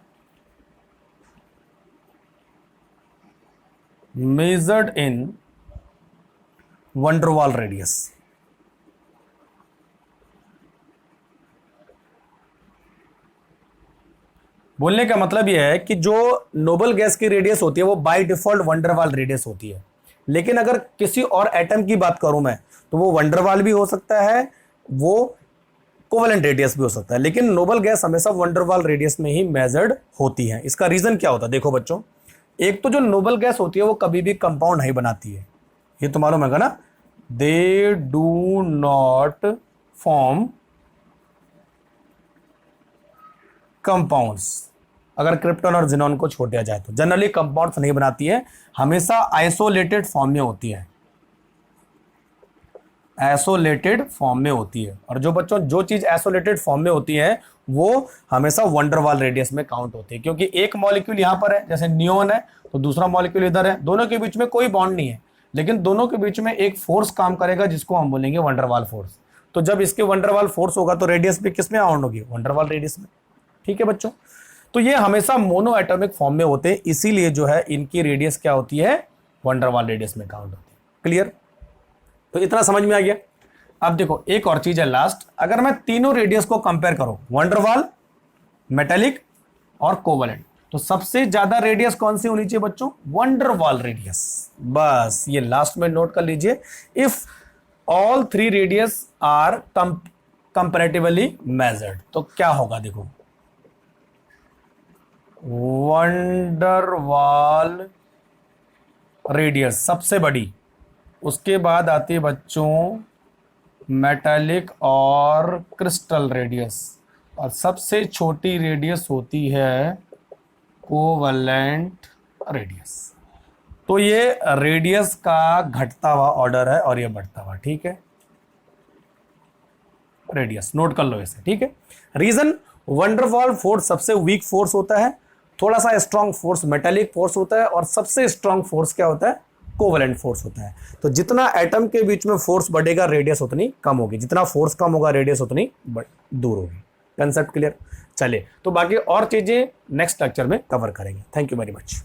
मेजर्ड इन वंडरवाल रेडियस। बोलने का मतलब यह है कि जो नोबल गैस की रेडियस होती है वो बाय डिफॉल्ट वंडरवाल रेडियस होती है, लेकिन अगर किसी और एटम की बात करूं मैं तो वो वंडरवाल भी हो सकता है, वो कोवेलेंट रेडियस भी हो सकता है, लेकिन नोबल गैस हमेशा वंडरवाल रेडियस में ही मेजर्ड होती है। इसका रीजन क्या होता है, देखो बच्चों, एक तो जो नोबल गैस होती है वो कभी भी कंपाउंड नहीं बनाती है, ये तो मालूम है ना, they do not form compounds. अगर क्रिप्टन और जिनॉन को छोड़ दिया जाए तो जनरली कंपाउंड्स नहीं बनाती है, हमेशा आइसोलेटेड फॉर्म में होती है। आइसोलेटेड फॉर्म में होती है। और जो बच्चों जो चीज आइसोलेटेड फॉर्म में होती है वो हमेशा वंडरवाल रेडियस में काउंट होती है, क्योंकि एक मॉलिक्यूल यहां पर है, जैसे नियोन है तो दूसरा मॉलिक्यूल इधर है, दोनों के बीच में कोई बॉन्ड नहीं है, लेकिन दोनों के बीच में एक फोर्स काम करेगा जिसको हम बोलेंगे वंडरवाल फोर्स। तो जब इसके वंडरवाल फोर्स होगा तो रेडियस भी किस में काउंट होगी? वंडरवाल रेडियस में। ठीक है बच्चों, तो ये हमेशा मोनो एटॉमिक फॉर्म में होते हैं, इसीलिए जो है इनकी रेडियस क्या होती है? वंडरवाल रेडियस में काउंट होती है। क्लियर? तो इतना समझ में आ गया। अब देखो एक और चीज है लास्ट, अगर मैं तीनों रेडियस को कंपेयर करूं, वंडरवाल, मेटेलिक और कोवलेंट, तो सबसे ज्यादा रेडियस कौन सी होनी चाहिए बच्चों? Van der Waals radius. बस ये लास्ट में नोट कर लीजिए। If all three radius are comparatively measured, तो क्या होगा? देखो वंडरवाल रेडियस सबसे बड़ी, उसके बाद आती है बच्चों मेटालिक और क्रिस्टल रेडियस, और सबसे छोटी रेडियस होती है कोवलेंट रेडियस। तो ये रेडियस का घटता हुआ ऑर्डर है और ये बढ़ता हुआ। ठीक है, रेडियस नोट कर लो इसे। ठीक है, रीजन वंडरवॉल फोर्स सबसे वीक फोर्स होता है, थोड़ा सा स्ट्रांग फोर्स मेटालिक फोर्स होता है, और सबसे स्ट्रांग फोर्स क्या होता है? कोवलेंट फोर्स होता है। तो जितना एटम के बीच में फोर्स बढ़ेगा रेडियस उतनी कम होगी, जितना फोर्स कम होगा रेडियस उतनी दूर होगी। Concept clear? चलिए, तो बाकी और चीजें नेक्स्ट लेक्चर में कवर करेंगे। Thank you very much.